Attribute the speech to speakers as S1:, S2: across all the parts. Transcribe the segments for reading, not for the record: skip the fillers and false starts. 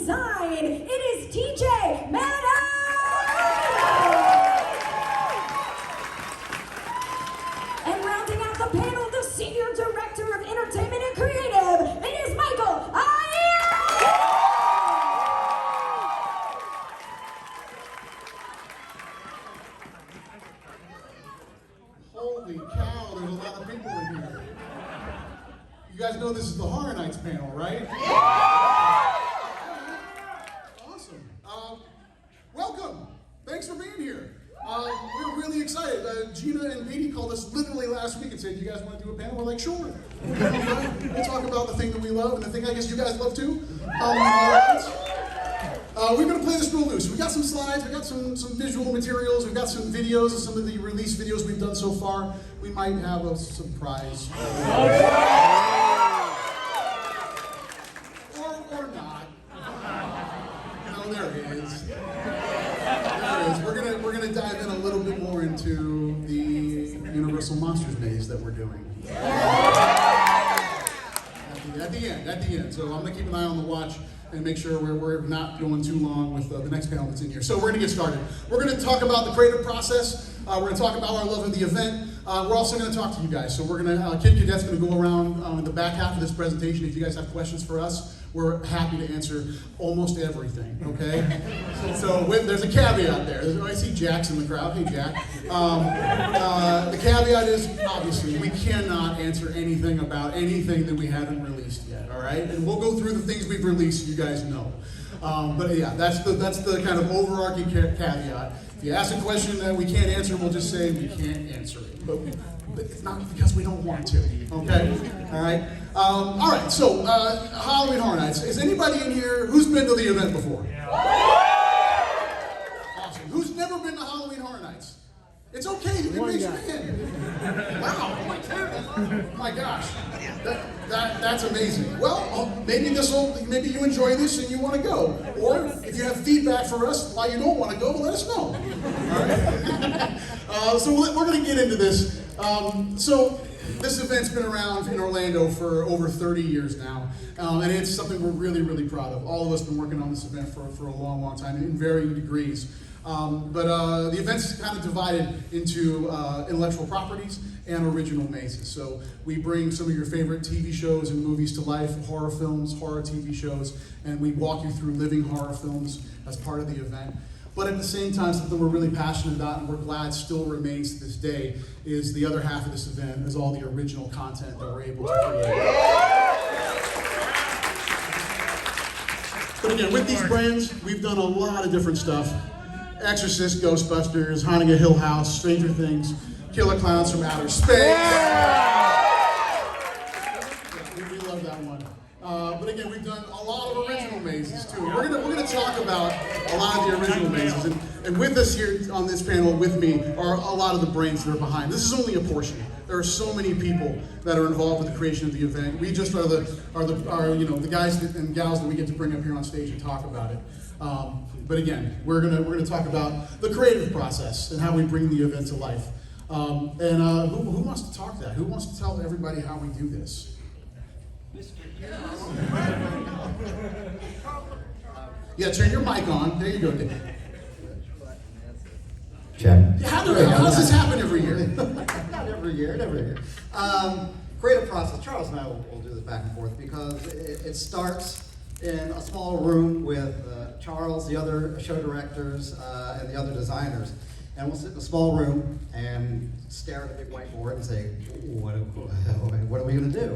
S1: design, it is TJ Maddow! And rounding out the panel, the Senior Director of Entertainment and Creative, it is Mike Aiello!
S2: Holy cow, there's a lot of people in here. You guys know this is the Horror Nights panel, right? Awesome. Welcome. Thanks for being here. We're really excited. Gina and Petey called us literally last week and said, you guys want to do a panel? We're like, sure. We'll talk about the thing that we love and the thing I guess you guys love too. We're going to play this real loose. We got some slides, we got some visual materials, we've got some videos of some of the release videos we've done so far. We might have a surprise. Or not. No, there it is. There it is. We're gonna dive in a little bit more into the Universal Monsters maze that we're doing. At the end. So I'm gonna keep an eye on the watch and make sure we're not going too long with the next panel that's in here. So we're gonna get started. We're gonna talk about the creative process. We're gonna talk about our love of the event. We're also gonna talk to you guys. So we're gonna, Kid Cadet's gonna go around in the back half of this presentation. If you guys have questions for us, we're happy to answer almost everything, okay? So there's a caveat there. I see Jack's in the crowd. Hey, Jack. The caveat is, obviously, we cannot answer anything about anything that we haven't released yet, all right? And we'll go through the things we've released so you guys know. But yeah, that's the kind of overarching caveat. If you ask a question that we can't answer, we'll just say we can't answer it. But it's not because we don't want to, okay? All right? All right, so Halloween Horror Nights. Is anybody in here who's been to the event before? Yeah. Awesome. Who's never been to Halloween Horror Nights? It's okay, you can raise your hand. Wow, oh my gosh. That's amazing. Well, maybe you enjoy this and you want to go. Or if you have feedback for us why you don't want to go, let us know. All right? So we're going to get into this. So this event's been around in Orlando for over 30 years now, and it's something we're really, really proud of. All of us have been working on this event for a long, long time in varying degrees. But the event's kind of divided into intellectual properties and original mazes. So we bring some of your favorite TV shows and movies to life, horror films, horror TV shows, and we walk you through living horror films as part of the event. But at the same time, something we're really passionate about and we're glad still remains to this day is the other half of this event is all the original content that we're able to create. But again, with these brands, we've done a lot of different stuff. Exorcist, Ghostbusters, Haunting a Hill House, Stranger Things, Killer Clowns from Outer Space. We love that one. But again, we've done a lot of original mazes too. We're gonna talk about a lot of the original mazes. And with us here on this panel with me are a lot of the brains that are behind. This is only a portion. There are so many people that are involved with the creation of the event. We just are the guys and gals that we get to bring up here on stage and talk about it. But again, we're gonna talk about the creative process and how we bring the event to life. Who wants to talk that? Who wants to tell everybody how we do this? Yeah, turn your mic on. There you go, Dave.
S3: Check.
S2: How does this happen every year?
S3: Not every year. Creative process. Charles and I will do this back and forth because it starts in a small room with Charles, the other show directors, and the other designers. And we'll sit in a small room and stare at a big whiteboard and say, what are we going to do?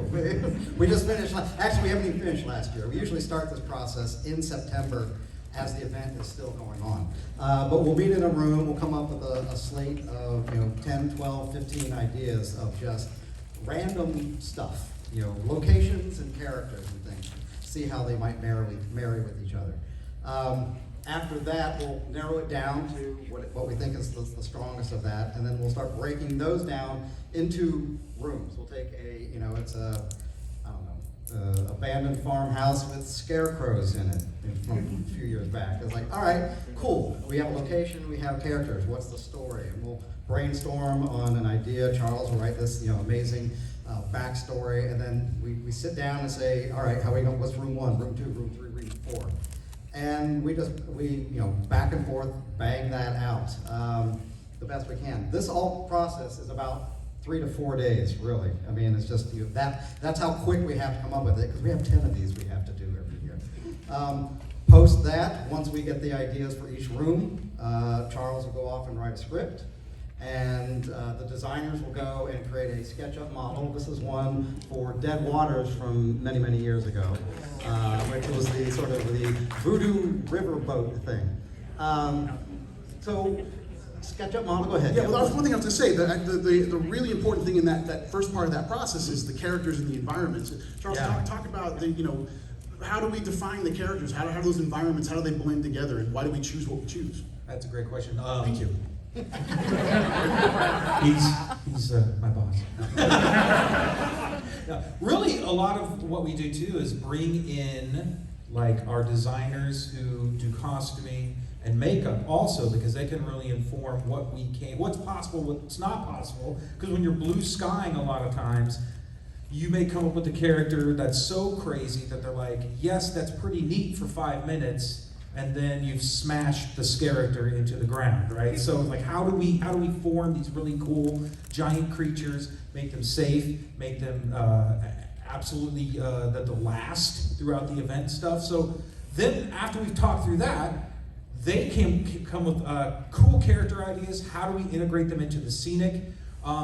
S3: We just finished, actually we haven't even finished last year. We usually start this process in September as the event is still going on. But we'll meet in a room, we'll come up with a slate of 10, 12, 15 ideas of just random stuff, locations and characters and things. See how they might marry with each other. After that, we'll narrow it down to what we think is the strongest of that, and then we'll start breaking those down into rooms. We'll take it's a abandoned farmhouse with scarecrows in it from a few years back. It's like, all right, cool. We have a location, we have characters. What's the story? And we'll brainstorm on an idea. Charles will write this, amazing backstory, and then we sit down and say, all right, what's room 1, room 2, room 3, room 4? and we back and forth bang that out the best we can. This whole process is about 3 to 4 days, really. I mean, it's just that's how quick we have to come up with it, because we have 10 of these we have to do every year. Post that, once we get the ideas for each room, Charles will go off and write a script, and the designers will go and create a SketchUp model. This is one for Dead Waters from many, many years ago, which was the sort of the voodoo riverboat thing. So, SketchUp model, go ahead.
S2: Yeah, well, that was one thing I was going to say. The really important thing in that first part of that process is the characters and the environments. Charles, talk about how do we define the characters? How do those environments, how do they blend together, and why do we choose what we choose?
S4: That's a great question.
S2: Thank you.
S4: He's my boss. Yeah, really, a lot of what we do too is bring in like our designers who do costuming and makeup also, because they can really inform what's possible, what's not possible. Because when you're blue skying, a lot of times you may come up with a character that's so crazy that they're like, yes, that's pretty neat for 5 minutes, and then you've smashed this character into the ground, right? So like, how do we form these really cool giant creatures, make them safe, make them absolutely that they'll last throughout the event stuff. So then after we've talked through that, they can come with cool character ideas. How do we integrate them into the scenic?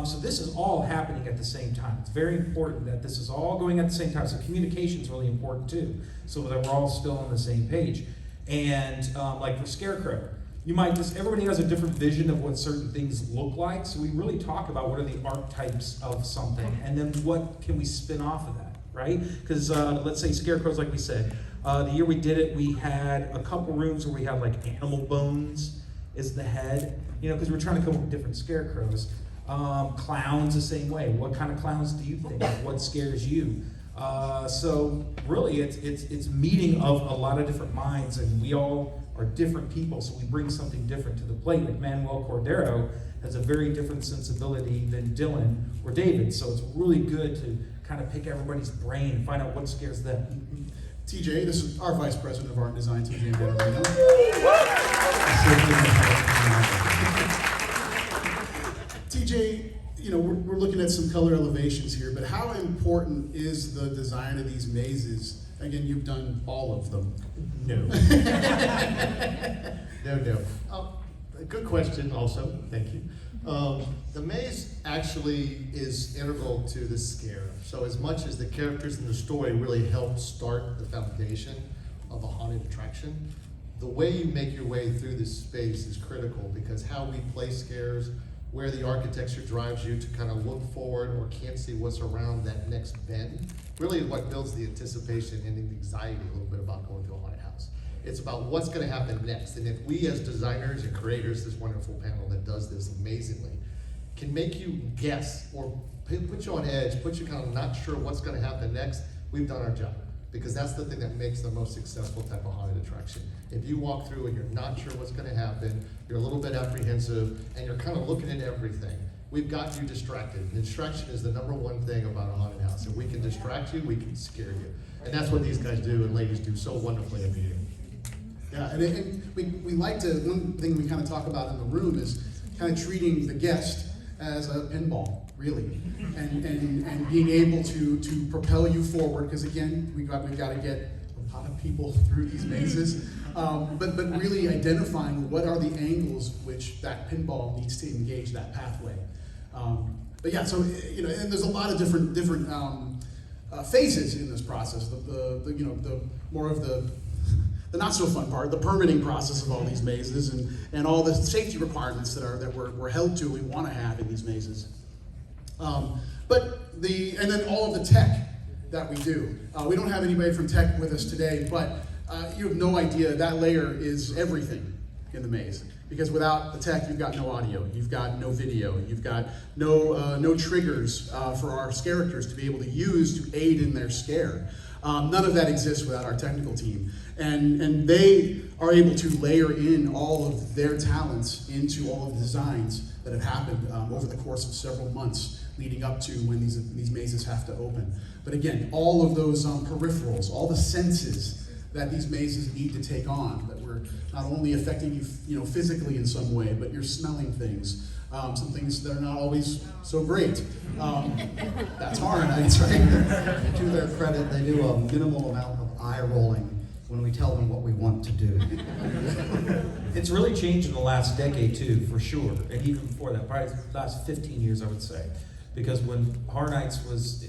S4: So this is all happening at the same time. It's very important that this is all going at the same time. So communication is really important too, so that we're all still on the same page. And like for Scarecrow, everybody has a different vision of what certain things look like. So we really talk about what are the archetypes of something, and then what can we spin off of that, right? Because let's say Scarecrows, like we said, the year we did it, we had a couple rooms where we had like animal bones is the head, because we're trying to come up with different scarecrows. Clowns the same way. What kind of clowns do you think? What scares you? So really, it's meeting of a lot of different minds, and we all are different people, so we bring something different to the plate. Like Manuel Cordero has a very different sensibility than Dylan or David, so it's really good to kind of pick everybody's brain and find out what scares them.
S2: TJ, this is our Vice President of Art and Design, TJ Marino. TJ, we're looking at some color elevations here, but how important is the design of these mazes? Again, you've done all of them.
S5: No. No. Good question also, thank you. The maze actually is integral to the scare. So as much as the characters in the story really help start the foundation of a haunted attraction, the way you make your way through this space is critical, because how we play scares, where the architecture drives you to kind of look forward or can't see what's around that next bend, really is what builds the anticipation and the anxiety a little bit about going to a haunted house. It's about what's going to happen next. And if we as designers and creators, this wonderful panel that does this amazingly, can make you guess or put you on edge, put you kind of not sure what's going to happen next, we've done our job. Because that's the thing that makes the most successful type of haunted attraction. If you walk through and you're not sure what's going to happen, you're a little bit apprehensive, and you're kind of looking at everything, we've got you distracted. And distraction is the #1 thing about a haunted house. If we can distract you, we can scare you. And that's what these guys do and ladies do so wonderfully every year.
S2: Yeah, and we like to, one thing we kind of talk about in the room is kind of treating the guest as a pinball, really, and being able to propel you forward, because again, we've got to get a lot of people through these mazes, but really identifying what are the angles which that pinball needs to engage that pathway. But yeah, so and there's a lot of different phases in this process. The more of the not so fun part, the permitting process of all these mazes and all the safety requirements that we're held to, we want to have in these mazes. And then all of the tech that we do. We don't have anybody from tech with us today, but you have no idea that layer is everything in the maze. Because without the tech, you've got no audio, you've got no video, you've got no triggers for our characters to be able to use to aid in their scare. None of that exists without our technical team. And they are able to layer in all of their talents into all of the designs that have happened over the course of several months leading up to when these mazes have to open. But again, all of those peripherals, all the senses that these mazes need to take on, that we're not only affecting you, physically in some way, but you're smelling things, some things that are not always so great. That's Horror Nights, right?
S3: To their credit, they do a minimal amount of eye rolling when we tell them what we want to do.
S4: It's really changed in the last decade too, for sure, and even before that, probably the last 15 years, I would say. Because when Horror Nights was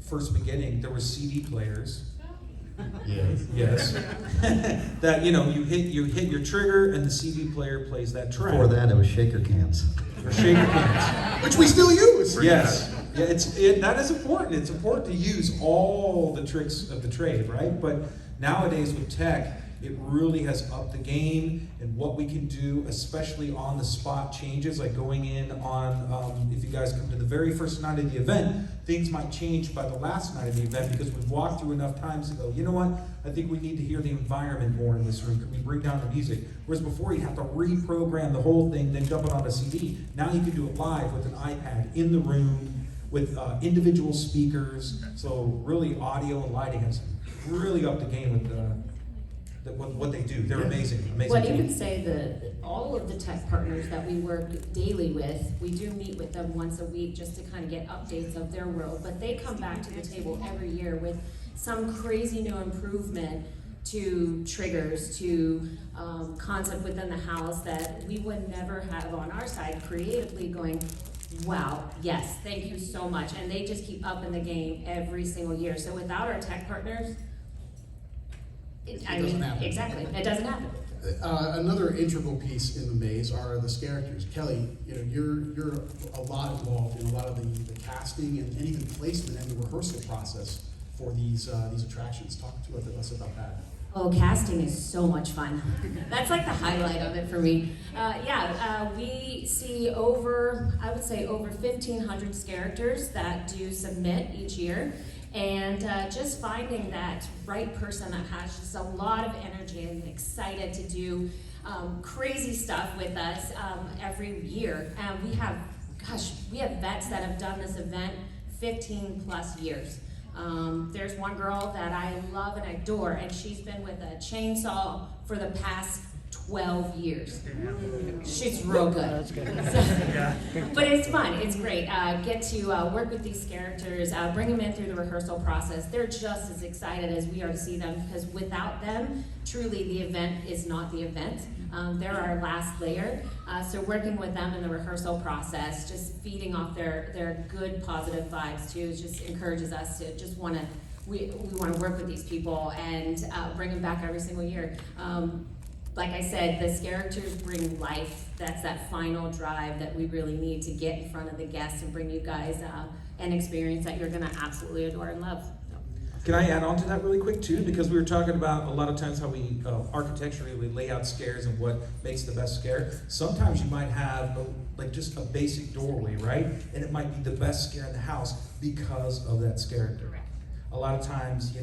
S4: first beginning, there were CD players. Yes. That you hit your trigger and the CD player plays that track.
S3: Before that, it was shaker cans.
S4: Or shaker cans.
S2: Which we still use.
S4: Yes. Yeah, that is important. It's important to use all the tricks of the trade, right? But nowadays with tech, it really has upped the game and what we can do, especially on the spot changes, like going in on, if you guys come to the very first night of the event, things might change by the last night of the event because we've walked through enough times to go, you know what, I think we need to hear the environment more in this room. Can we bring down the music? Whereas before you have to reprogram the whole thing, then dump it on a CD. Now you can do it live with an iPad in the room with individual speakers. So really audio and lighting has really upped the game with what they do. They're amazing.
S1: Well, you
S4: team.
S1: could say that all of the tech partners that we work daily with, we do meet with them once a week just to kind of get updates of their world, but they come back to the table every year with some crazy new improvement to triggers, to concept within the house that we would never have on our side creatively going, wow, yes, thank you so much. And they just keep up in the game every single year. So without our tech partners,
S2: It doesn't happen.
S1: Exactly, it doesn't happen.
S2: Another integral piece in the maze are the characters. Kelly, you're a lot involved in a lot of the casting and even placement and the rehearsal process for these attractions. Talk to us about that.
S1: Oh, casting is so much fun. That's like the highlight of it for me. We see I would say over 1,500 characters that do submit each year. And just finding that right person that has just a lot of energy and excited to do crazy stuff with us every year. And we have vets that have done this event 15 plus years. There's one girl that I love and adore, and she's been with a chainsaw for the past 12 years. She's real good. But it's fun, it's great. Get to work with these characters, bring them in through the rehearsal process. They're just as excited as we are to see them, because without them, truly the event is not the event. They're our last layer. So working with them in the rehearsal process, just feeding off their good positive vibes too, just encourages us to just we want to work with these people and bring them back every single year. Like I said, the characters bring life. That's that final drive that we really need to get in front of the guests and bring you guys an experience that you're going to absolutely adore and love.
S4: Can I add on to that really quick too? Because we were talking about a lot of times how we architecturally lay out scares and what makes the best scare. Sometimes you might have just a basic doorway, right? And it might be the best scare in the house because of that character. A lot of times,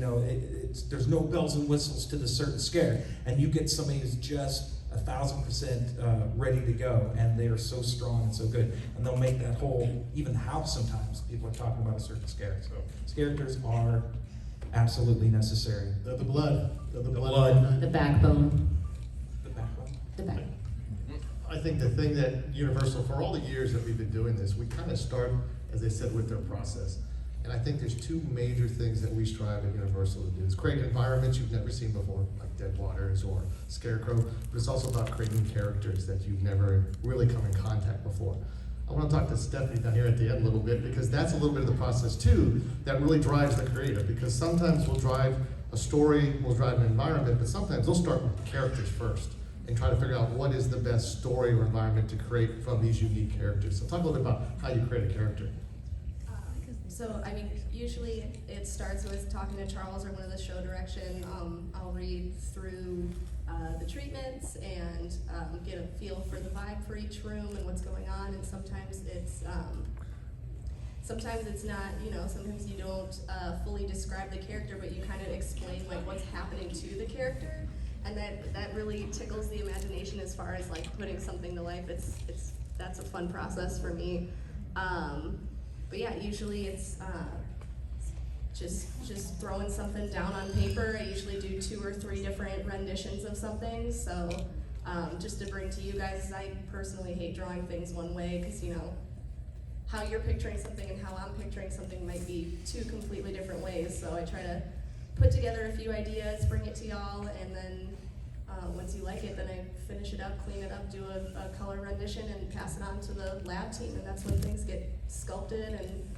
S4: there's no bells and whistles to the certain scare, and you get somebody who's just 1,000% ready to go, and they are so strong and so good, and they'll make that whole, even the house sometimes, people are talking about a certain scare. So characters are absolutely necessary.
S2: The blood. The
S4: blood.
S1: The backbone.
S4: The backbone.
S1: The backbone.
S5: I think the thing that Universal, for all the years that we've been doing this, we kind of start, as I said, with their process. And I think there's two major things that we strive at Universal to do. It's create environments you've never seen before, like Dead Waters or Scarecrow, but it's also about creating characters that you've never really come in contact before. I want to talk to Stephanie down here at the end a little bit, because that's a little bit of the process too that really drives the creative, because sometimes we'll drive a story, we'll drive an environment, but sometimes we'll start with characters first and try to figure out what is the best story or environment to create from these unique characters. So talk a little bit about how you create a character.
S6: Usually it starts with talking to Charles or one of the show direction. I'll read through the treatments and get a feel for the vibe for each room and what's going on. And sometimes it's not, sometimes you don't fully describe the character, but you kind of explain what's happening to the character. And that really tickles the imagination as far as putting something to life. That's a fun process for me. But yeah, usually it's just throwing something down on paper. I usually do 2 or 3 different renditions of something. So just to bring to you guys, I personally hate drawing things one way because, you know, how you're picturing something and how I'm picturing something might be 2 completely different ways. So I try to put together a few ideas, bring it to y'all, and then once you like it, then I finish it up, clean it up, do a color rendition, and pass it on to the lab team, and that's when things get sculpted and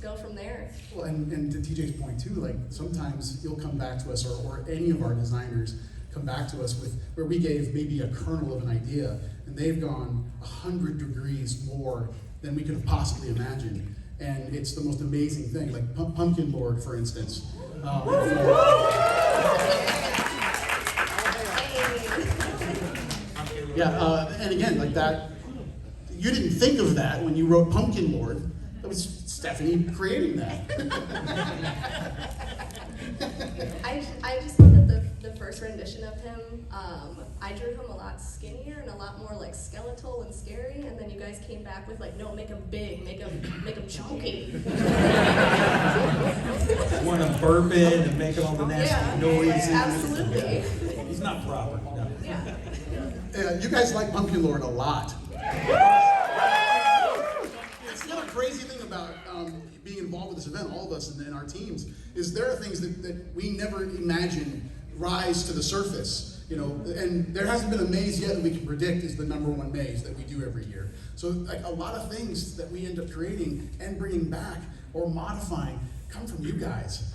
S6: go from there.
S2: Well, and to TJ's point too, like sometimes you'll come back to us, or any of our designers come back to us with where we gave maybe a kernel of an idea, and they've gone 100 degrees more than we could have possibly imagined. And it's the most amazing thing, like Pumpkin Lord, for instance. And again, like that, you didn't think of that when you wrote Pumpkin Lord. That was Stephanie creating that.
S6: I just thought that the first rendition of him, I drew him a lot skinnier and a lot more like skeletal and scary, and then you guys came back with like, no, make him big, make him chunky.
S4: Want to burp in and make all the nasty noises.
S6: Absolutely.
S4: He's not proper. No.
S6: Yeah.
S2: You guys like Pumpkin Lord a lot. It's the other crazy thing about being involved with this event, all of us and our teams, is there are things that we never imagined rise to the surface. You know, and there hasn't been a maze yet that we can predict is the #1 maze that we do every year. So like a lot of things that we end up creating and bringing back or modifying come from you guys.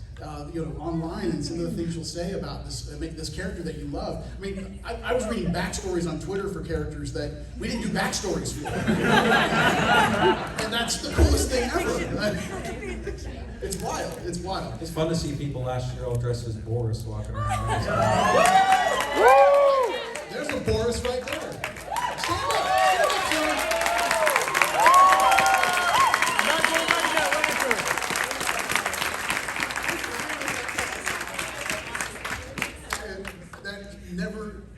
S2: You know, online, and some of the things you'll say about this character that you love. I mean, I was reading backstories on Twitter for characters that we didn't do backstories for. And that's the coolest thing ever. It's wild. It's wild.
S4: It's fun to see people last year all dressed as Boris walking around.
S2: There's a Boris right there. Stand up. Stand up, sir.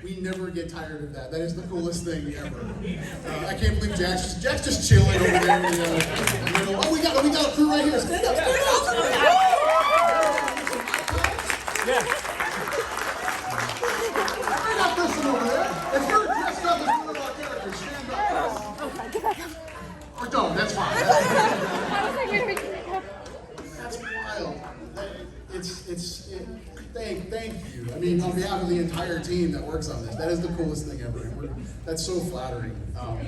S2: We never get tired of that. That is the coolest thing ever. I can't believe Jack's just chilling over there. Oh, we got a crew right here. Stand up, stand up.
S4: Yeah.
S2: I got this one over there. If you're dressed up as one of our characters, stand up.
S7: Okay, get back up.
S2: Or don't, that's fine. That's wild. Thank you. I mean, on behalf of the entire team that works on this, that is the coolest thing ever. That's so flattering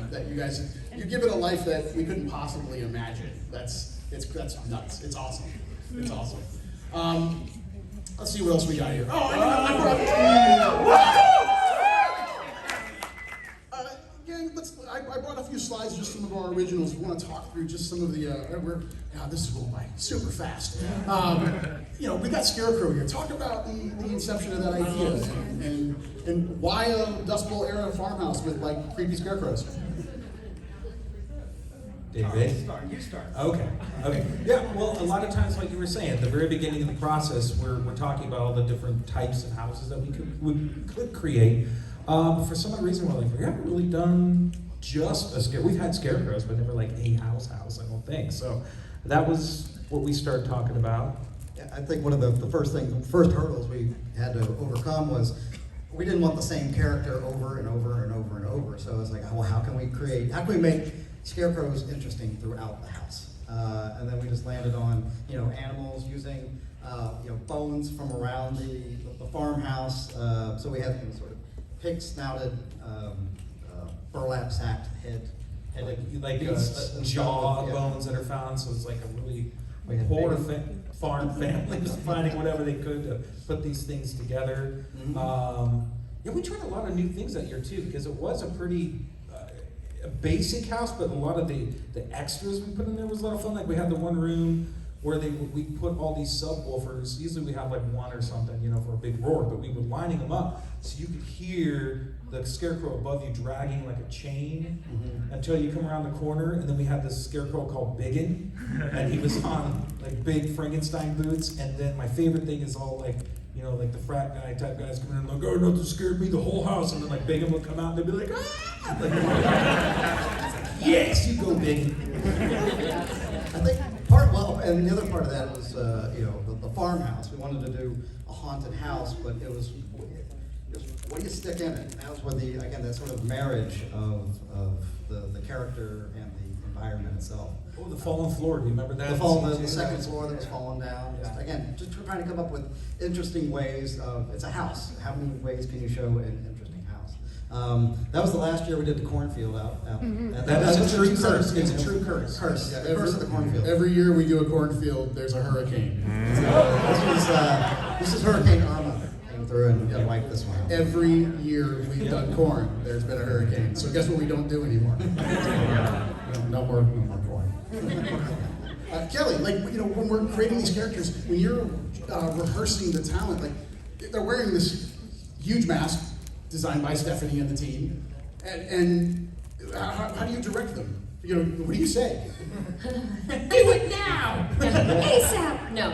S2: that you guys, you give it a life that we couldn't possibly imagine. That's nuts. It's awesome. It's awesome. Let's see what else we got here. Oh, I brought a few slides, just some of our originals. We want to talk through just some of the, this is going by super fast. You know, we got Scarecrow here. Talk about the inception of that idea and why a Dust Bowl era farmhouse with like creepy scarecrows.
S4: David? You start. Okay. Yeah, well, a lot of times, like you were saying, at the very beginning of the process, we're talking about all the different types of houses that we could create. For some odd reason, we're like, we haven't really done just a scare. We've had scarecrows, but never like a house, I don't think. So that was what we started talking about.
S3: Yeah, I think one of the first hurdles we had to overcome was we didn't want the same character over and over and over and over. So it was like, well, how can we make scarecrows interesting throughout the house? And then we just landed on, animals using, bones from around the farmhouse. So we had sort of pig-snouted, burlap-sacked head.
S4: Like these jaw bones that are found, so it's like a really poor farm family was finding whatever they could to put these things together. Mm-hmm. We tried a lot of new things that year too, because it was a pretty basic house, but a lot of the extras we put in there was a lot of fun. Like we had the one room where we put all these subwoofers. Usually we have like one or something, for a big roar, but we were lining them up so you could hear the scarecrow above you dragging like a chain until you come around the corner. And then we had this scarecrow called Biggin, and he was on like big Frankenstein boots. And then my favorite thing is all like, like the frat guy type guys coming in like, oh, nothing scared me the whole house. And then like Biggin would come out and they'd be like, ah! Like, yes, you go Biggin.
S3: I think and the other part of that was, the farmhouse. We wanted to do a haunted house, but it was what do you stick in it? And that was where that sort of marriage of the character and the environment itself.
S4: Oh, the fallen floor, do you remember that?
S3: The second floor that was falling down. Just trying to come up with interesting ways of, it's a house. How many ways can you show an interesting house? That was the last year we did the cornfield out.
S4: That is a true curse. It's a true curse.
S3: Yeah, the curse of the cornfield.
S2: Every year we do a cornfield, there's a hurricane.
S3: This is Hurricane Irma came through and wiped this one out.
S2: Every year we've done corn, there's been a hurricane. So guess what we don't do anymore? No more corn. Kelly, when we're creating these characters, when you're rehearsing the talent, they're wearing this huge mask designed by Stephanie and the team, and how do you direct them? What do you say?
S1: Do it now! ASAP! No.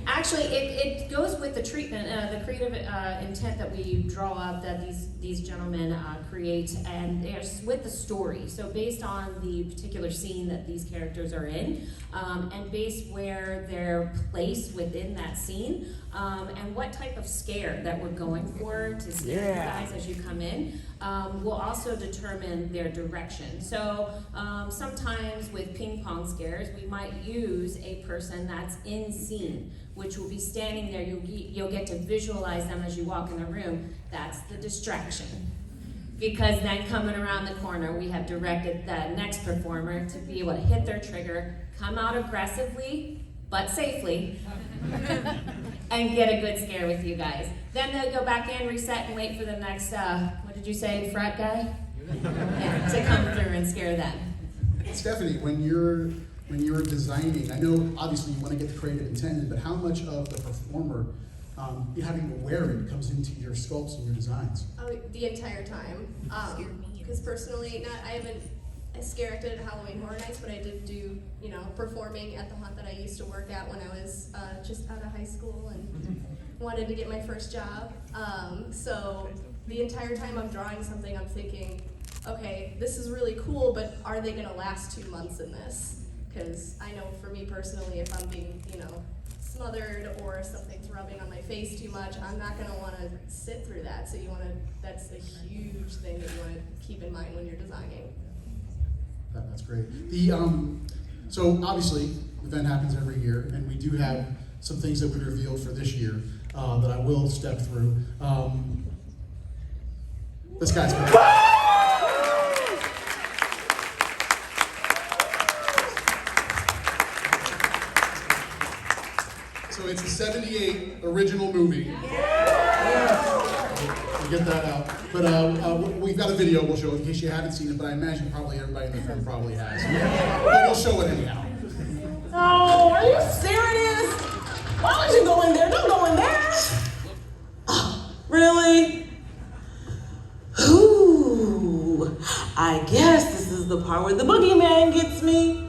S1: Actually, it goes with the treatment, the creative intent that we draw up that these gentlemen create, and it's with the story. So based on the particular scene that these characters are in, and based where they're placed within that scene, and what type of scare that we're going for to scare you guys as you come in, will also determine their direction. So sometimes with ping pong scares, we might use a person that's in scene, which will be standing there. You'll get to visualize them as you walk in the room. That's the distraction. Because then coming around the corner, we have directed the next performer to be able to hit their trigger, come out aggressively, but safely, and get a good scare with you guys. Then they'll go back in, reset, and wait for the next, what did you say, frat guy? Yeah, to come through and scare them.
S2: Stephanie, when you're designing, I know obviously you want to get the creative intent, but how much of the performer having to wear it comes into your sculpts and your designs?
S6: Oh, the entire time. Because personally, I haven't scare acted at Halloween Horror Nights, but I did do, performing at the haunt that I used to work at when I was just out of high school and wanted to get my first job. So the entire time I'm drawing something, I'm thinking, okay, this is really cool, but are they gonna last 2 months in this? Because I know for me personally, if I'm being, smothered or something's rubbing on my face too much, I'm not gonna wanna sit through that. So that's a huge thing that you wanna keep in mind when you're designing.
S2: That's great. So obviously, the event happens every year, and we do have some things that we revealed for this year that I will step through. This guy's great. So it's a '78 original movie. We'll get that out. But we've got a video we'll show in case you haven't seen it, but I imagine probably everybody in the film probably has. But we'll show it anyhow.
S7: Oh, are you serious? Why would you go in there? Don't go in there. Oh, really? Ooh, I guess this is the part where the boogeyman gets me.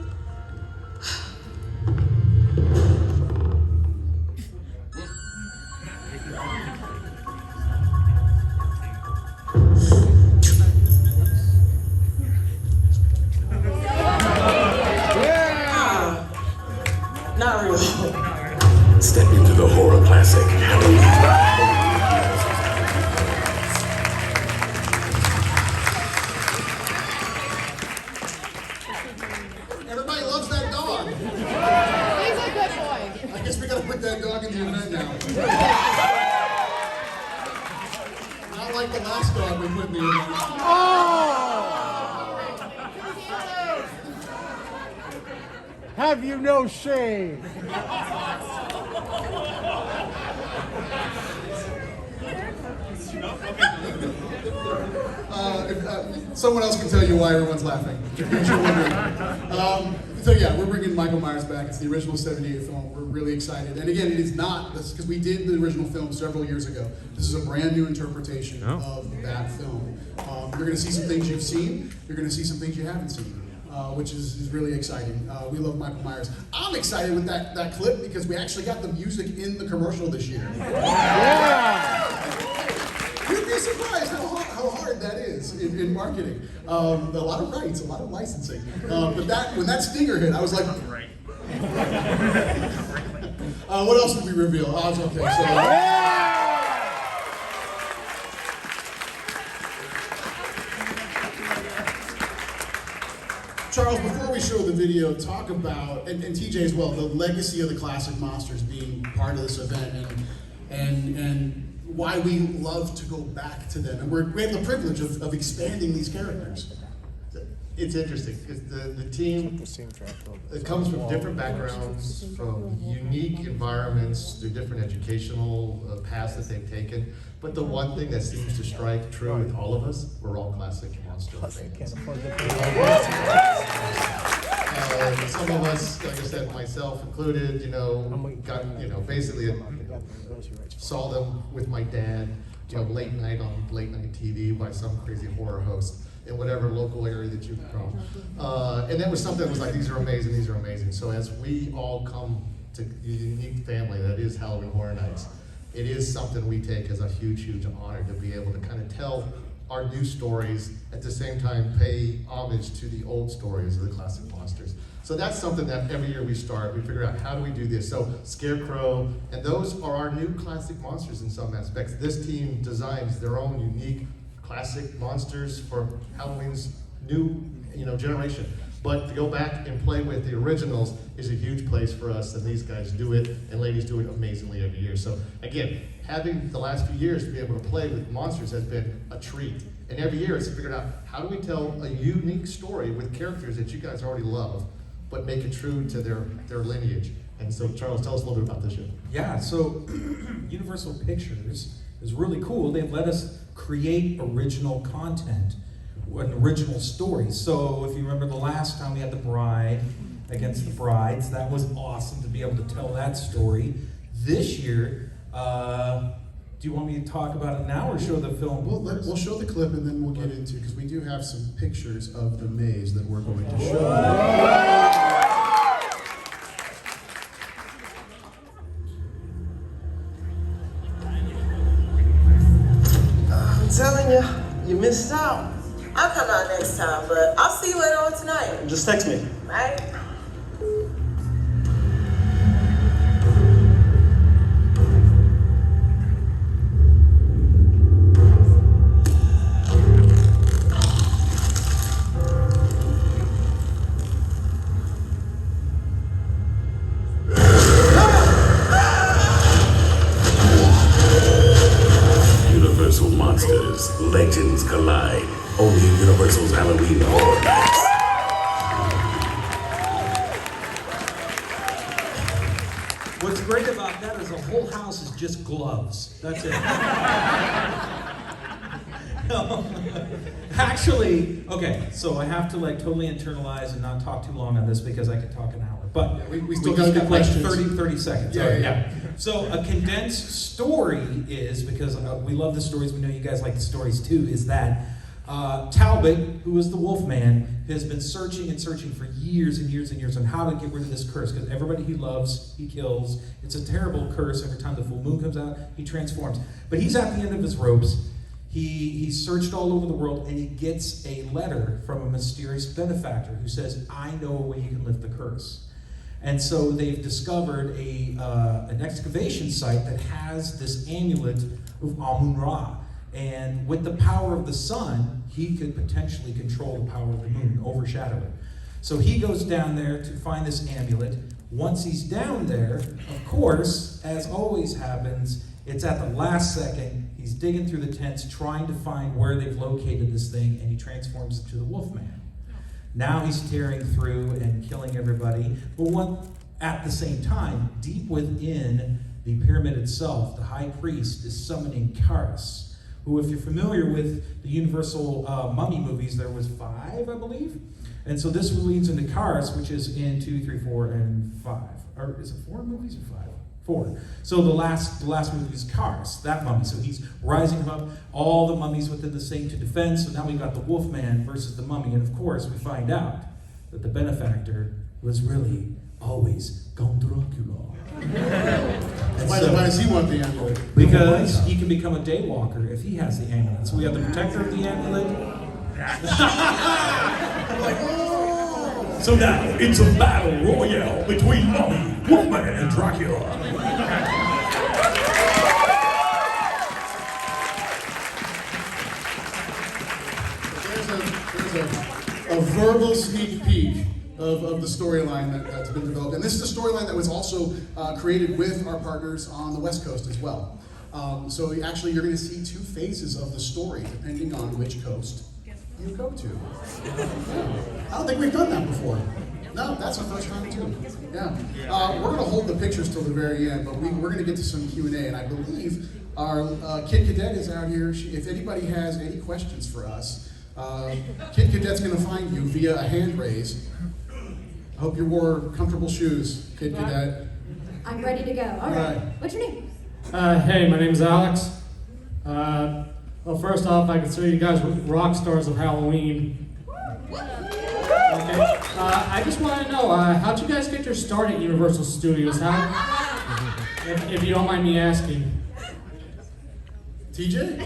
S7: Not really.
S8: Step into the horror classic.
S2: Everybody loves that dog.
S9: He's a good boy.
S2: I guess we gotta put that dog in the event now. Not like the last dog we put in the event.
S9: Have you no shame?
S2: Someone else can tell you why everyone's laughing. In case you're wondering. So yeah, we're bringing Michael Myers back. It's the original '78 film. We're really excited. And again, it is not because we did the original film several years ago. This is a brand new interpretation of that film. You're going to see some things you've seen. You're going to see some things you haven't seen. Which is really exciting. We love Michael Myers. I'm excited with that clip because we actually got the music in the commercial this year. Yeah! You'd be surprised how hard that is in marketing. A lot of rights, a lot of licensing. But when that stinger hit, I was like, What else did we reveal? Oh, it's okay. So, Charles, before we show the video, talk about, and TJ as well, the legacy of the classic monsters being part of this event and why we love to go back to them. And we have the privilege of expanding these characters.
S5: It's interesting because the team, it comes from different backgrounds, from unique environments, through different educational paths that they've taken. But the one thing that seems to strike true with all of us, we're all classic monster fans. Some of us, like I said, myself included, basically saw them with my dad, late night on late night TV by some crazy horror host in whatever local area that you've from. And that was something that was like, these are amazing, these are amazing. So as we all come to the unique family that is Halloween Horror Nights, it is something we take as a huge, huge honor to be able to kind of tell our new stories, at the same time pay homage to the old stories of the classic monsters. So that's something that every year we start, we figure out how do we do this. So Scarecrow, and those are our new classic monsters in some aspects. This team designs their own unique classic monsters for Halloween's new generation. But to go back and play with the originals is a huge place for us, and these guys do it, and ladies do it amazingly every year. So again, having the last few years to be able to play with monsters has been a treat. And every year it's figured out, how do we tell a unique story with characters that you guys already love, but make it true to their lineage? And so Charles, tell us a little bit about this show.
S4: Yeah, so Universal Pictures is really cool. They've let us create original content, an original story. So if you remember the last time we had The Bride against the Brides, that was awesome to be able to tell that story. This year, do you want me to talk about it now or show the film?
S2: We'll show the clip and then we'll get into, because we do have some pictures of the maze that we're going to show.
S7: I'm telling you, you missed out. I'll come out next time, but I'll see you later on tonight.
S10: Just text me.
S7: Right?
S8: Universal monsters, legends collide. Only in Universal's Halloween Horror Nights.
S4: What's great about that is the whole house is just gloves. That's it. No. Actually, okay, so I have to totally internalize and not talk too long on this because I could talk an hour. But
S2: we still
S4: just
S2: got questions.
S4: 30 seconds.
S2: Yeah.
S4: So a condensed story is, because we love the stories, we know you guys like the stories too, is that Talbot, who is the Wolfman, has been searching and searching for years and years and years on how to get rid of this curse, because everybody he loves, he kills. It's a terrible curse. Every time the full moon comes out, he transforms. But he's at the end of his ropes. He searched all over the world, and he gets a letter from a mysterious benefactor who says, I know a way you can lift the curse. And so they've discovered an excavation site that has this amulet of Amun-Ra. And with the power of the sun, he could potentially control the power of the moon, overshadow it. So he goes down there to find this amulet. Once he's down there, of course, as always happens, it's at the last second. He's digging through the tents, trying to find where they've located this thing, and he transforms into the Wolfman. Now he's tearing through and killing everybody. But at the same time, deep within the pyramid itself, the high priest is summoning Karis, who, if you're familiar with the Universal Mummy movies, there was 5, I believe. And so this leads into Karis, which is in 2, 3, 4, and 5. Or is it 4 movies or 5? 4. So the last movie is Karis, that mummy. So he's rising up, all the mummies within the same to defend. So now we got the Wolfman versus the mummy. And of course, we find out that the benefactor was really always Count Dracula.
S2: Why does he want the amulet?
S4: Because he can become a daywalker if he has the amulet. So we have the protector of the amulet.
S8: So now, it's a battle royale between Mummy, Wolfman, and Dracula.
S2: There's a verbal sneak peek of the storyline that's been developed. And this is a storyline that was also created with our partners on the West Coast as well. So actually you're going to see two phases of the story depending on which coast you go to. I don't think we've done that before. No, that's our first time too. Yeah. We're going to hold the pictures till the very end, but we're going to get to some Q&A, and I believe our Kid Cadet is out here. If anybody has any questions for us, Kid Cadet's going to find you via a hand raise. I hope you wore comfortable shoes, Kid Cadet.
S1: I'm ready to go. All right. What's your name?
S10: Hey, my name's Alex. Well, first off, I consider you guys rock stars of Halloween. Okay. I just want to know, how'd you guys get your start at Universal Studios? If you don't mind me asking.
S2: TJ?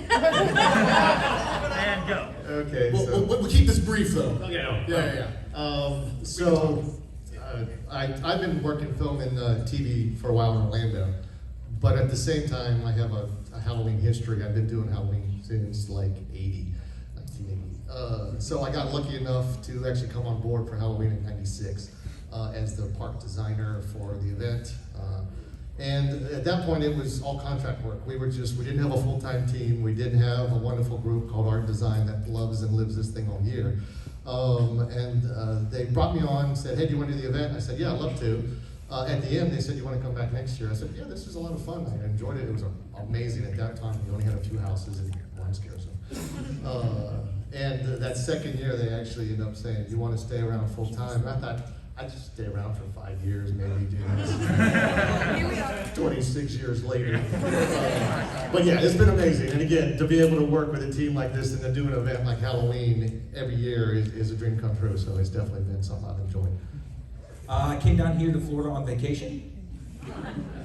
S5: And go. Okay.
S2: We'll keep this brief though.
S5: Okay.
S2: Yeah.
S5: I've been working film and TV for a while in Orlando, but at the same time, I have a Halloween history. I've been doing Halloween since like 1980. So I got lucky enough to actually come on board for Halloween in '96 as the park designer for the event. And at that point, it was all contract work. We didn't have a full-time team. We didn't have a wonderful group called Art Design that loves and lives this thing all year. They brought me on, said, hey, do you want to do the event? I said, yeah, I'd love to. At the end, they said, you want to come back next year? I said, yeah, this was a lot of fun. I enjoyed it. It was amazing. At that time, we only had a few houses and one scare zone. And that second year, they actually ended up saying, do you want to stay around full time? And I thought, I'd just stay around for 5 years, maybe do this. 26 years later. But yeah, it's been amazing. And again, to be able to work with a team like this and to do an event like Halloween every year is a dream come true. So it's definitely been something I've enjoyed.
S4: I came down here to Florida on vacation.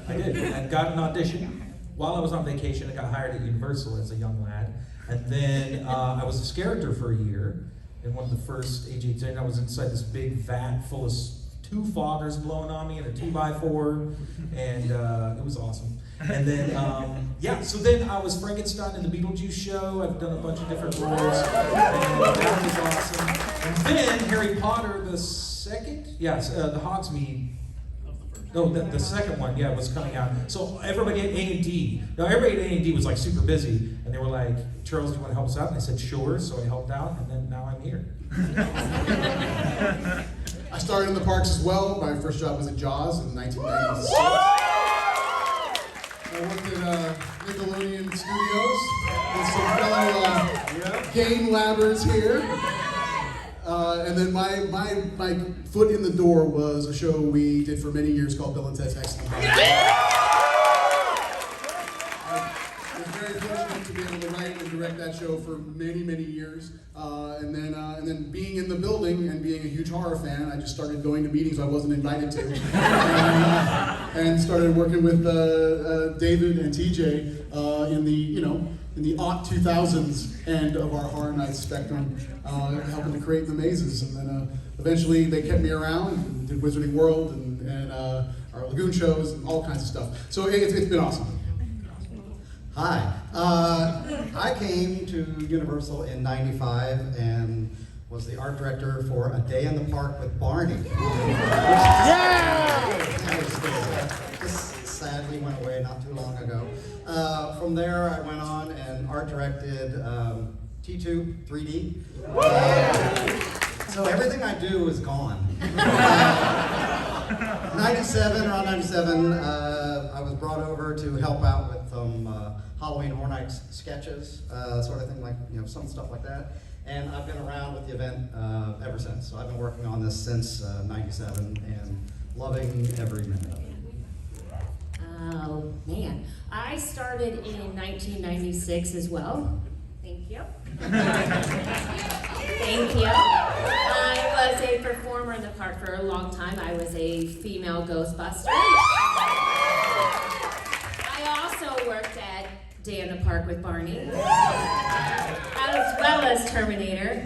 S4: I did, and got an audition. While I was on vacation, I got hired at Universal as a young lad. And then I was a character for a year. In one of the first AJ, I was inside this big vat full of 2 foggers blowing on me and a 2x4, and it was awesome. And then, so then I was Frankenstein in the Beetlejuice show. I've done a bunch of different roles, and that was awesome. And then Harry Potter, the second, the Hogsmeade. No, the second one, was coming out. So everybody at A&D, everybody at A&D was like super busy, and they were like, Charles, do you want to help us out? And I said, sure, so I helped out, and then now I'm here.
S2: I started in the parks as well. My first job was at Jaws in 1996. I worked at Nickelodeon Studios with some fellow game labbers here. And then my foot in the door was a show we did for many years called Bill and Ted's Excellent Adventure. I was very fortunate to be able to write and direct that show for many, many years. And then being in the building and being a huge horror fan, I just started going to meetings I wasn't invited to. And started working with David and TJ in the aught 2000s end of our Horror Nights spectrum, helping to create the mazes. And then eventually they kept me around and did Wizarding World and our Lagoon shows and all kinds of stuff. So it's been awesome.
S3: Hi. I came to Universal in '95 and was the art director for A Day in the Park with Barney. This sadly went away not too long ago. From there, I went on and art directed T2 3D. So everything I do is gone. 97, around 97, I was brought over to help out with some Halloween Horror Nights sketches, sort of thing, like some stuff like that. And I've been around with the event ever since. So I've been working on this since '97 and loving every minute of it.
S1: Oh man, I started in 1996 as well. Thank you. Thank you. I was a performer in the park for a long time. I was a female Ghostbuster. I also worked at Day in the Park with Barney, as well as Terminator.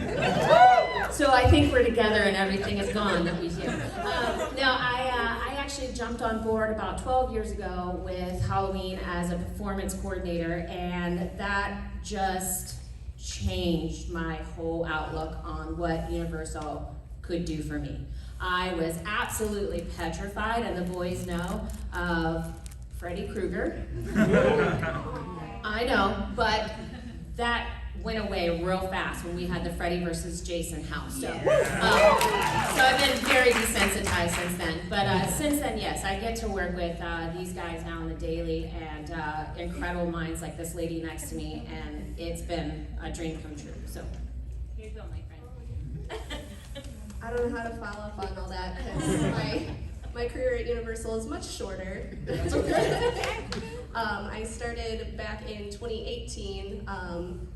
S1: So I think we're together and everything is gone that we do. I actually jumped on board about 12 years ago with Halloween as a performance coordinator, and that just changed my whole outlook on what Universal could do for me. I was absolutely petrified, and the boys know, of Freddy Krueger. I know, but that went away real fast when we had the Freddy versus Jason house. So I've been very desensitized since then. But since then, yes, I get to work with these guys now on the daily, and incredible minds like this lady next to me, and it's been a dream come true. So here you go, my friend.
S6: I don't know how to follow up on all that because my career at Universal is much shorter.
S2: That's okay.
S6: I started back in 2018.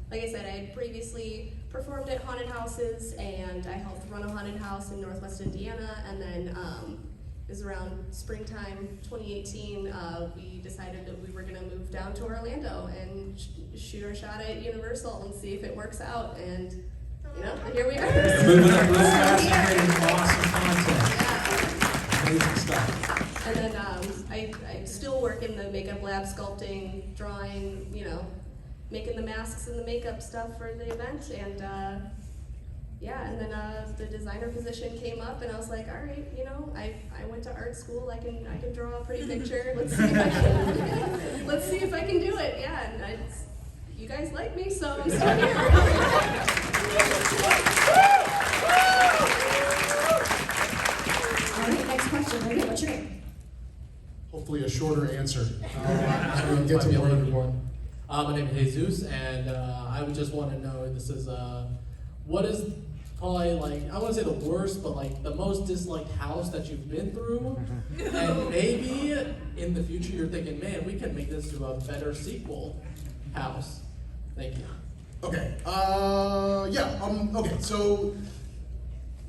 S6: Like I said, I had previously performed at haunted houses, and I helped run a haunted house in Northwest Indiana. And then it was around springtime 2018, we decided that we were going to move down to Orlando and shoot our shot at Universal and see if it works out. And you know, here we are.
S4: You're moving up real fast and creating awesome content. Amazing stuff.
S6: And then I still work in the makeup lab, sculpting, drawing, you know, making the masks and the makeup stuff for the event. And and then the designer position came up, and I was like, all right, you know, I went to art school. I can draw a pretty picture. Let's see if I can do it. Yeah, and you guys like me, so I'm still here.
S1: All right, next question. Okay, what's your name?
S2: Hopefully a shorter answer. So we'll get to the one.
S11: My name is Jesus, and I would just want to know, this is, what is probably like, I want to say the worst, but like the most disliked house that you've been through? And maybe in the future you're thinking, man, we can make this to a better sequel house. Thank you.
S2: Okay. Okay. So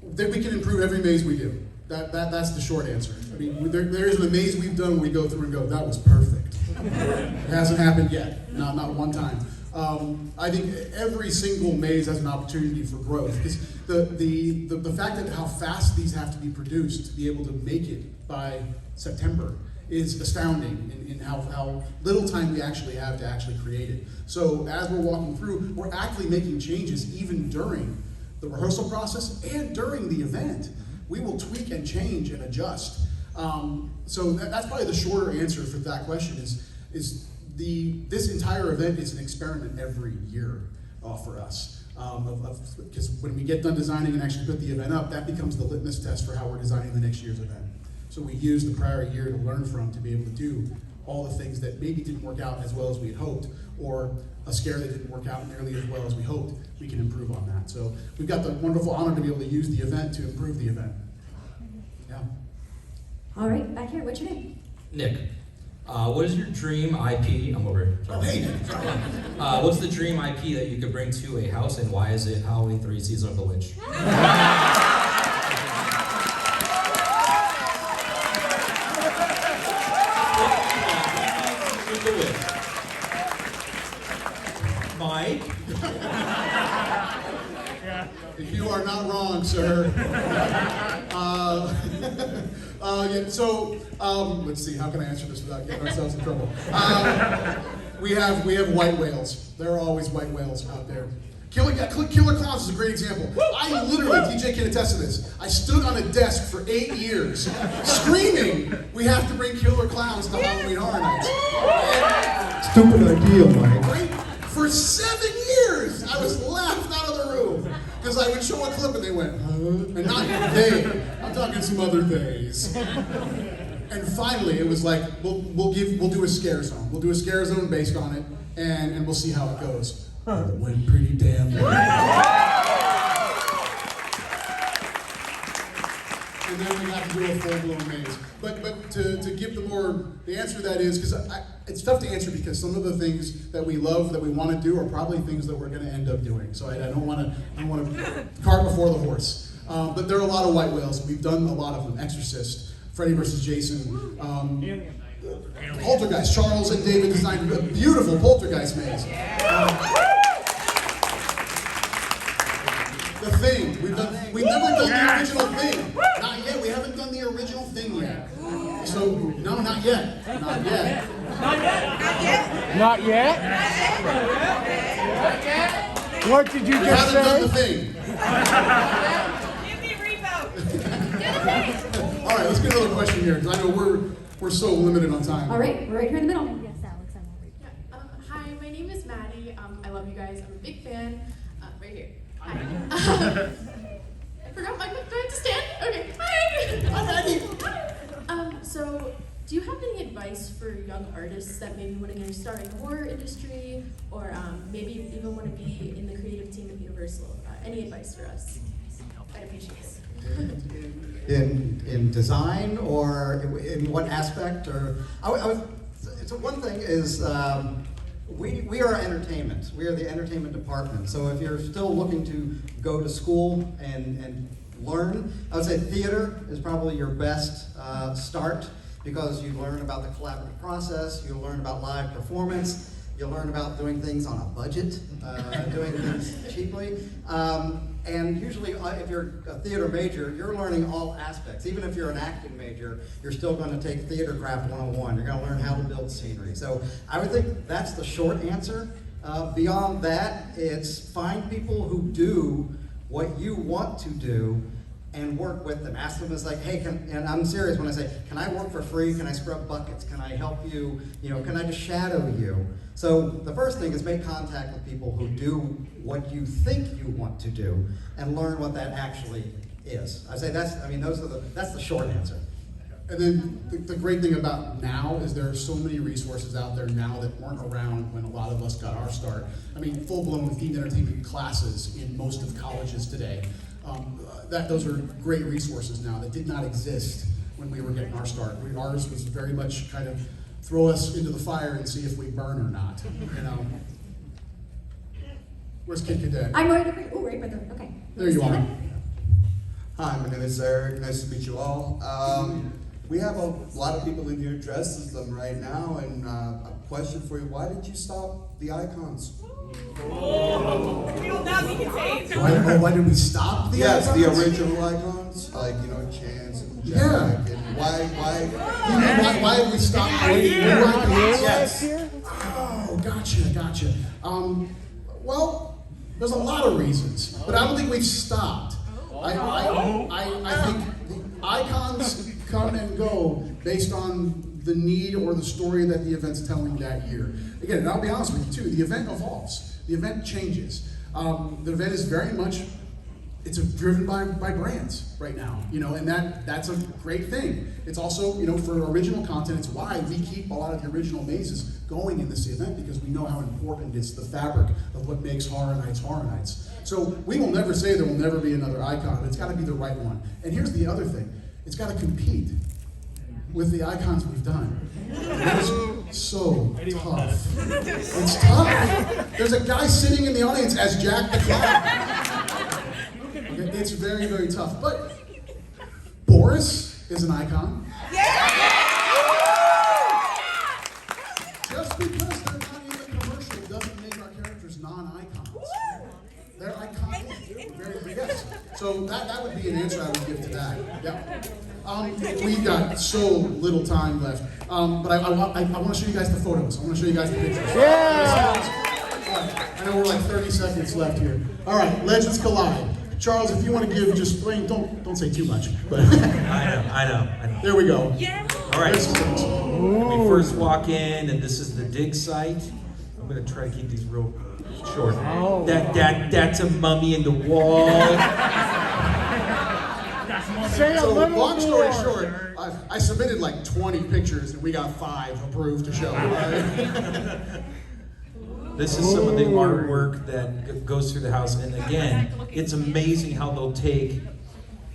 S2: that we can improve every maze we do. That's the short answer. I mean, there isn't a maze we've done where we go through and go, that was perfect. It hasn't happened yet. Not one time. I think every single maze has an opportunity for growth, because the fact that how fast these have to be produced to be able to make it by September is astounding in how little time we actually have to actually create it. So as we're walking through, we're actually making changes even during the rehearsal process and during the event. We will tweak and change and adjust. So that's probably the shorter answer for that question is this entire event is an experiment every year for us. Because when we get done designing and actually put the event up, that becomes the litmus test for how we're designing the next year's event. So we use the prior year to learn from, to be able to do all the things that maybe didn't work out as well as we had hoped, or a scare that didn't work out nearly as well as we hoped. We can improve on that. So we've got the wonderful honor to be able to use the event to improve the event. Yeah.
S1: All right, back here, what's your name?
S12: Nick, what is your dream IP? I'm over here.
S2: Oh, hey, Nick.
S12: What's the dream IP that you could bring to a house, and why is it Halloween 3 Season of the Witch?
S4: Mike?
S2: You are not wrong, sir. Let's see, how can I answer this without getting ourselves in trouble? We have white whales. There are always white whales out there. Killer Clowns is a great example. I literally, TJ can attest to this, I stood on a desk for 8 years screaming, we have to bring Killer Clowns to Halloween Horror Nights.
S9: Stupid idea, Mike.
S2: Right? For 7 years, I was laughed out of the room because I would show a clip and they went, huh? And not they. I'm talking some other days. And finally, it was like, we'll do a scare zone. We'll do a scare zone based on it, and we'll see how it goes. It went pretty damn well. And then we got to do a full-blown maze. But to give the answer to that is, because it's tough to answer because some of the things that we love, that we want to do, are probably things that we're going to end up doing. So I don't want to cart before the horse. But there are a lot of white whales. We've done a lot of them. Exorcist, Freddy versus Jason, Poltergeist. Charles and David designed a beautiful Poltergeist maze. The Thing. We've never done the original thing. Not yet. We haven't done the original thing yet. So no, not yet. Not yet.
S9: Not yet? What did you
S2: We
S9: just
S2: haven't done the
S9: say?
S2: thing. All right, let's get another question here because I know we're so limited on time.
S1: All right, we're right here in the middle.
S13: Hi, my name is Maddie. I love you guys. I'm a big fan. Right here. Hi. I forgot my. Do I have to stand? Okay. Hi. I'm Maddie. So, do you have any advice for young artists that maybe want to start in the horror industry, or maybe even want to be in the creative team at Universal? Any advice for us? I'd appreciate it.
S3: In design or in what aspect? Or so one thing is we are entertainment. We are the entertainment department. So if you're still looking to go to school and learn, I would say theater is probably your best start because you learn about the collaborative process. You learn about live performance. You'll learn about doing things on a budget, doing things cheaply. And usually, if you're a theater major, you're learning all aspects. Even if you're an acting major, you're still going to take Theater Craft 101. You're going to learn how to build scenery. So I would think that's the short answer. Beyond that, it's find people who do what you want to do and work with them. Ask them, it's like, hey, and I'm serious when I say, can I work for free? Can I scrub buckets? Can I help you? Can I just shadow you? So the first thing is make contact with people who do what you think you want to do and learn what that actually is. I say that's the short answer.
S2: And then the great thing about now is there are so many resources out there now that weren't around when a lot of us got our start. I mean, full-blown themed entertainment classes in most of colleges today. Those are great resources now that did not exist when we were getting our start. Ours was very much kind of throw us into the fire and see if we burn or not. Where's Kid Cadet?
S1: I'm right over here. Oh, right by the. Okay.
S2: There you are.
S14: Hi, my name is Eric. Nice to meet you all. We have a lot of people in here dressed as them right now, and a question for you: why did you stop the icons?
S2: Why did we stop the icons?
S14: The original icons, like Chance and Jack.
S2: Yeah.
S14: And why?
S2: Why did we stop the new icons?
S14: Yes.
S2: Oh, gotcha. Well, there's a lot of reasons, but I don't think we've stopped. I think the icons come and go based on the need or the story that the event's telling that year. Again, and I'll be honest with you too, the event evolves. The event changes. The event is very much, it's driven by brands right now, and that's a great thing. It's also, for original content, it's why we keep a lot of the original mazes going in this event, because we know how important it's the fabric of what makes Horror Nights Horror Nights. So we will never say there will never be another icon, but it's got to be the right one. And here's the other thing, it's got to compete with the icons we've done. It's so tough. It's tough. There's a guy sitting in the audience as Jack the Clown. It's very, very tough. But Boris is an icon. Just because they're not in the commercial doesn't make our characters non-icons. They're iconic. Very, yes. So that would be an answer I would give to that. Yep. We've got so little time left, but I want to show you guys the photos. I want to show you guys the pictures.
S9: Yeah!
S2: I know we're like 30 seconds left here. All right, Legends Collide. Charles, if you want to give just don't say too much. But
S4: I know.
S2: There we go.
S4: Yeah. All right. We first walk in, and this is the dig site. I'm gonna try to keep these real short.
S9: Oh.
S4: That's a mummy in the wall.
S9: Say a
S2: So
S9: little
S2: long story
S9: more.
S2: short, I submitted like 20 pictures, and we got 5 approved to show.
S4: This is some of the artwork that goes through the house, and again, it's amazing how they'll take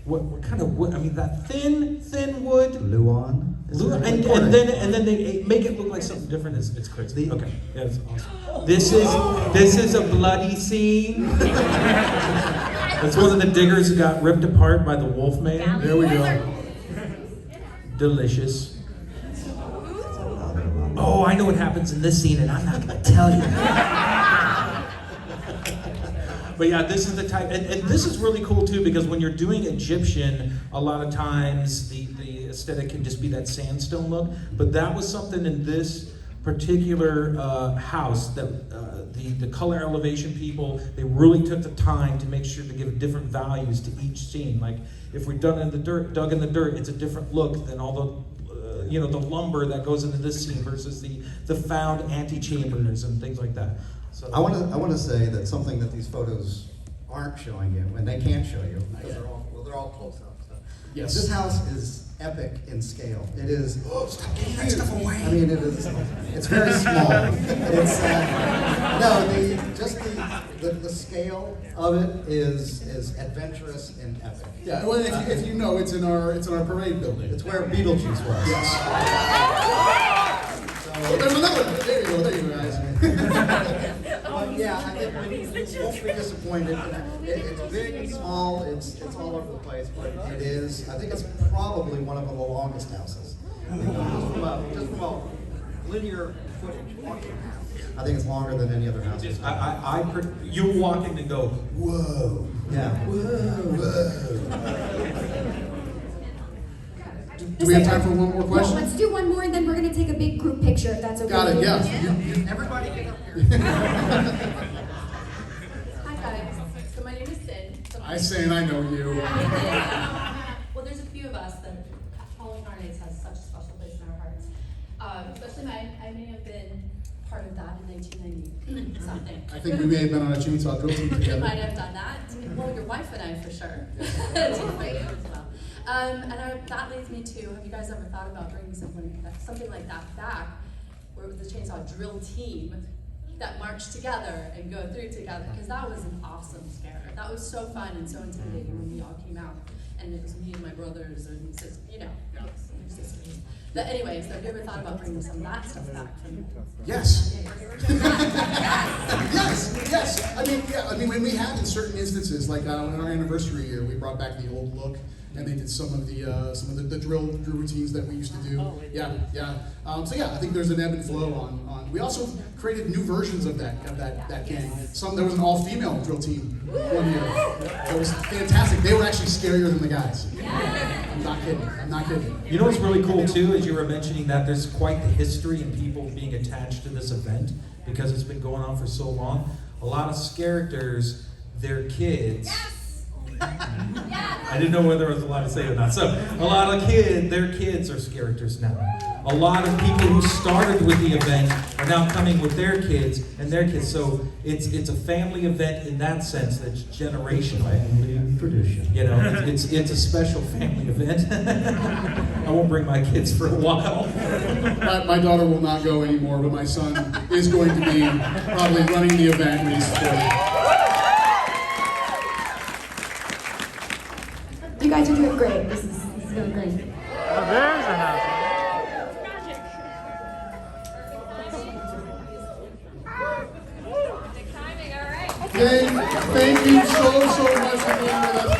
S4: what kind of wood. I mean, that thin wood.
S3: Luan.
S4: And then they make it look like something different. It's crazy. Okay, yeah, it's awesome. This is a bloody scene. It's one of the diggers who got ripped apart by the Wolfman.
S2: There we go.
S4: Delicious. Oh, I know what happens in this scene, and I'm not going to tell you. But yeah, this is the type, and this is really cool too, because when you're doing Egyptian, a lot of times the aesthetic can just be that sandstone look. But that was something in this particular house that the color elevation people, they really took the time to make sure to give different values to each scene. Like if we're dug in the dirt, it's a different look than all the the lumber that goes into this scene versus the found antechambers and things like that. So
S3: I want to say that something that these photos aren't showing you, and they can't show you because they're all close up. So.
S2: Yes.
S3: This house is epic in scale. It is.
S2: Stop giving that stuff away.
S3: I mean, it's very small. It's the scale of it is adventurous and epic.
S2: Yeah. Well, if you know, it's in our parade building.
S3: It's where Beetlejuice was.
S2: Yes. So there's another one. There you go, guys.
S3: But yeah, I think you won't be disappointed. It's big and small. It's all over the place, but it is. I think it's probably one of the longest houses. Just from a linear footage. I think it's longer than any other house.
S4: You walk in and go, whoa.
S3: Yeah.
S4: Whoa.
S2: Do we have time for one more
S15: Well,
S2: question?
S15: let's do one more, and then we're gonna take a big group picture, if that's okay.
S2: Got it. Yes.
S3: Everybody get up here.
S13: Hi guys, so my name is Sid.
S2: I say, and I know you.
S13: Well, there's a few of us that Halloween Hornets has such a special place in our hearts. Especially I may have been part of that in 1990 something.
S2: I think we may have been on a chainsaw drill team
S13: We
S2: together.
S13: might have done that. Well, your wife and I for sure. As well. That leads me to, have you guys ever thought about bringing something like that back, where it was the chainsaw drill team that marched together and go through together? Because that was an awesome scare. That was so fun and so intimidating when we all came out. And it was me and my brothers and sisters, sisters. But anyways, have you ever thought about bringing some of that stuff back?
S2: Yes. Yes. I mean, when we have in certain instances, like on our anniversary year, we brought back the old look, and they did some of the drill routines that we used to do. Yeah. So yeah, I think there's an ebb and flow on. We also created new versions of that gang. There was an all-female drill team one year. It was fantastic. They were actually scarier than the guys. I'm not kidding.
S4: You know what's really cool too, as you were mentioning that there's quite the history and people being attached to this event because it's been going on for so long. A lot of characters, their kids. I didn't know whether I was allowed to say it or not. So a lot of their kids are characters now. A lot of people who started with the event are now coming with their kids and their kids. So it's a family event in that sense that's generational.
S12: Tradition.
S4: It's a special family event. I won't bring my kids for a while.
S2: My daughter will not go anymore, but my son is going to be probably running the event when he's 40.
S15: You guys are doing great. This is going great.
S9: Oh, there's a house.
S2: Thank you so much for being with us.